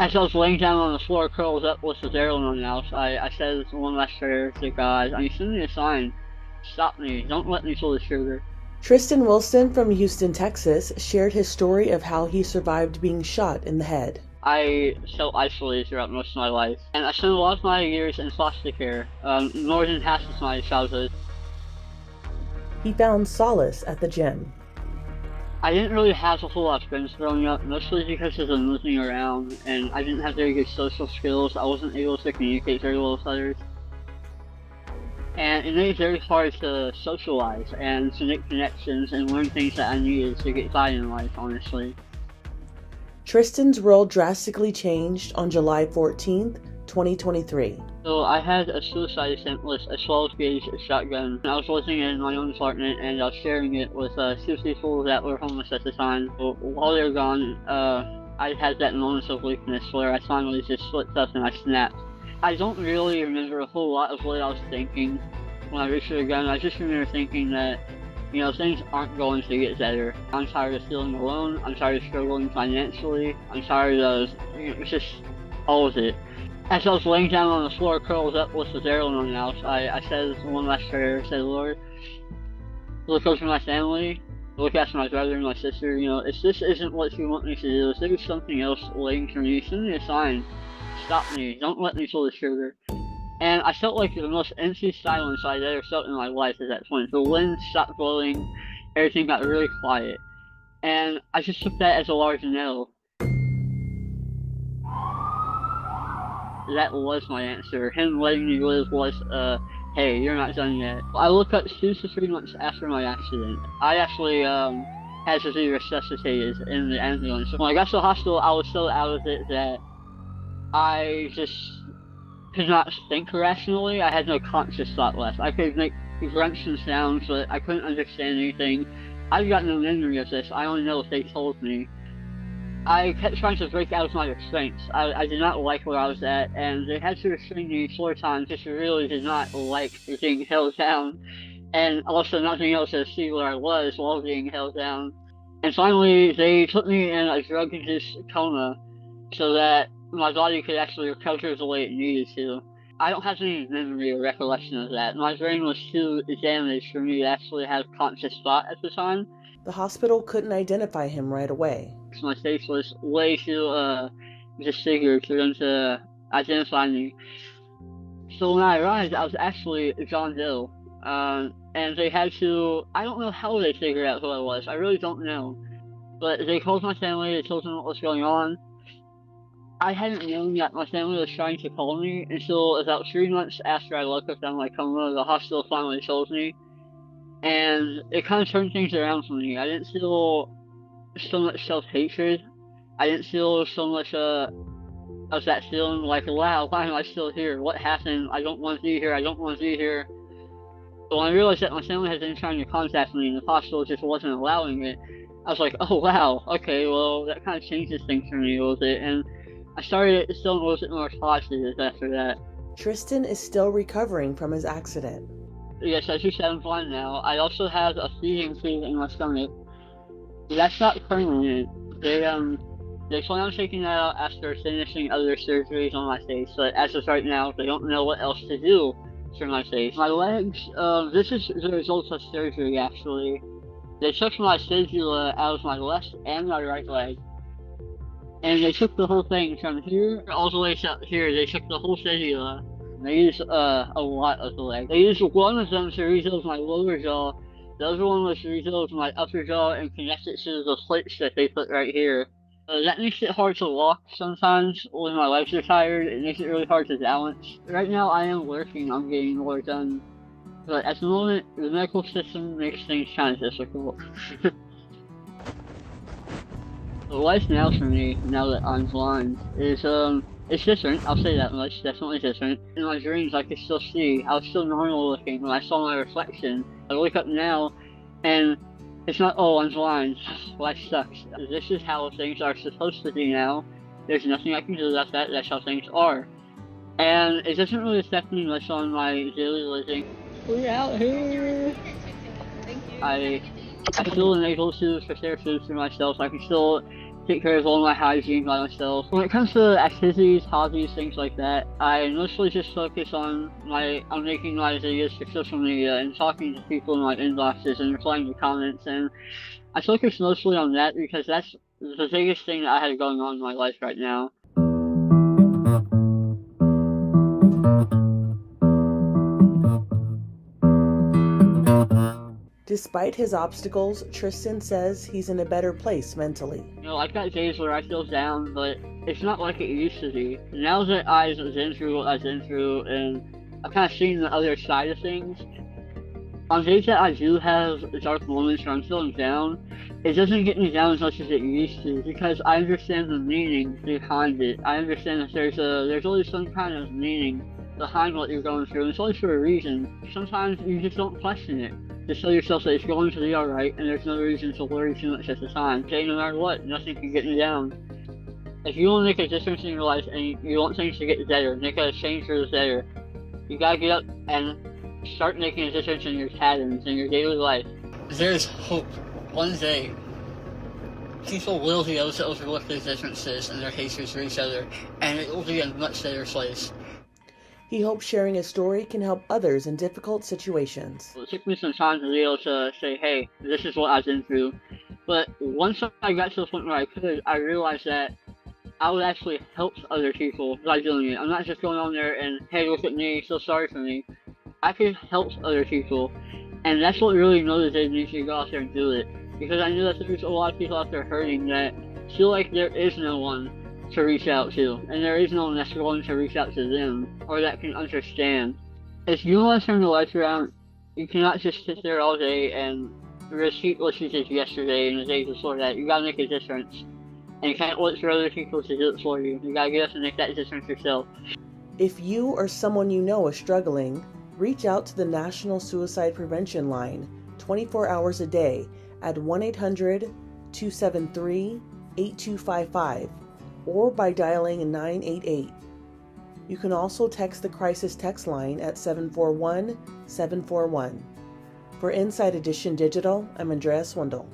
As I was laying down on the floor, curled up with Rosario in my mouth, I said one last prayer to God. You send me a sign. Stop me. Don't let me pull the trigger. Triston Wilson from Houston, Texas, shared his story of how he survived being shot in the head. I felt isolated throughout most of my life, and I spent a lot of my years in foster care, more than half of my childhood. He found solace at the gym. I didn't really have a whole lot of friends growing up, mostly because of the moving around, and I didn't have very good social skills. I wasn't able to communicate very well with others. And it made it very hard to socialize and to make connections and learn things that I needed to get by in life, honestly. Triston's world drastically changed on July 14th, 2023. So I had a suicide attempt with a 12-gauge shotgun. I was living in my own apartment and I was sharing it with two people that were homeless at the time. So while they were gone, I had that moment of weakness where I finally just slipped up and I snapped. I don't really remember a whole lot of what I was thinking when I reached for the gun. I just remember thinking that, things aren't going to get better. I'm tired of feeling alone. I'm tired of struggling financially. I'm tired of, just all of it. As I was laying down on the floor, curled up with the arrow in my mouth, I said one last prayer. I said, Lord, look over my family, look after my brother and my sister. If this isn't what you want me to do, if there's something else waiting for me, send me a sign. Stop me. Don't let me pull the trigger. And I felt like the most empty silence I'd ever felt in my life at that point. The wind stopped blowing, everything got really quiet. And I just took that as a large no. That was my answer. Him letting me live was, hey, you're not done yet. I looked up 2 to 3 months after my accident. I actually, had to be resuscitated in the ambulance. When I got to the hospital, I was so out of it that I just could not think rationally. I had no conscious thought left. I could make grunts and sounds, but I couldn't understand anything. I've got no memory of this. I only know what they told me. I kept trying to break out of my restraints. I did not like where I was at, and they had to restrain me 4 times because I really did not like being held down, and also not being able to see where I was while being held down. And finally, they put me in a drug-induced coma so that my body could actually recover the way it needed to. I don't have any memory or recollection of that. My brain was too damaged for me to actually have conscious thought at the time. The hospital couldn't identify him right away. My face was way too disfigured for them to identify me. So when I arrived, I was actually John Doe. And they had to, I don't know how they figured out who I was. I really don't know. But they called my family, they told them what was going on. I hadn't known that my family was trying to call me until about 3 months after I woke up from my coma. The hospital finally told me. And it kind of turned things around for me. I didn't feel so much self-hatred. I didn't feel so much of that feeling like, wow, why am I still here? What happened? I don't want to be here. I don't want to be here. But when I realized that my family had been trying to contact me and the hospital just wasn't allowing it, I was like, oh wow, okay, well that kind of changes things for me a little bit. And I started feeling a little bit more positive after that. Triston is still recovering from his accident. Yes, as you said, I'm blind now. I also have a feeding tube in my stomach. That's not permanent. They plan on taking that out after finishing other surgeries on my face, but as of right now, they don't know what else to do for my face. My legs, this is the result of surgery actually. They took my fibula out of my left and my right leg. And they took the whole thing from here all the way up here. They took the whole fibula. They used a lot of the leg. They used one of them to rebuild my lower jaw. The other one was to rebuild my upper jaw and connect it to the plates that they put right here. That makes it hard to walk sometimes when my legs are tired. It makes it really hard to balance. Right now I am working on getting more done. But at the moment, the medical system makes things kind of difficult. The life now for me, now that I'm blind, is it's different, I'll say that much, definitely different. In my dreams I could still see, I was still normal looking when I saw my reflection. I wake up now, and it's not, oh, I'm blind, life sucks. This is how things are supposed to be now. There's nothing I can do about that, that's how things are. And it doesn't really affect me much on my daily living. We're out here! I still am able to prepare food for myself. I can still take care of all my hygiene by myself. When it comes to activities, hobbies, things like that, I mostly just focus on making my videos for social media and talking to people in my inboxes and replying to comments, and I focus mostly on that because that's the biggest thing that I have going on in my life right now. Despite his obstacles, Triston says he's in a better place mentally. I've got days where I feel down, but it's not like it used to be. Now that I've been through what I've been through and I've kind of seen the other side of things, on days that I do have dark moments where I'm feeling down, it doesn't get me down as much as it used to because I understand the meaning behind it. I understand that there's always some kind of meaning behind what you're going through, and it's always for a reason. Sometimes you just don't question it. Just tell yourself that it's going to be alright, and there's no reason to worry too much at the time. Say no matter what, nothing can get me down. If you want to make a difference in your life and you want things to get better, make a change for the better, you gotta get up and start making a difference in your patterns, in your daily life. There's hope. One day, people will be able to overlook their differences and their hatreds for each other, and it will be a much better place. He hopes sharing his story can help others in difficult situations. It took me some time to be able to say, hey, this is what I've been through. But once I got to the point where I realized that I would actually help other people by doing it. I'm not just going on there and, hey, look at me, feel sorry for me. I could help other people. And that's what really motivated me to go out there and do it. Because I knew that there's a lot of people out there hurting that feel like there is no one to reach out to, and there is no one that's willing to reach out to them, or that can understand. If you want to turn your life around, you cannot just sit there all day and repeat what you did yesterday and the day before that. You gotta make a difference. And you can't wait for other people to do it for you. You gotta get up and make that difference yourself. If you or someone you know is struggling, reach out to the National Suicide Prevention Line 24 hours a day at 1-800-273-8255. or by dialing 988. You can also text the crisis text line at 741-741. For Inside Edition Digital, I'm Andrea Swindall.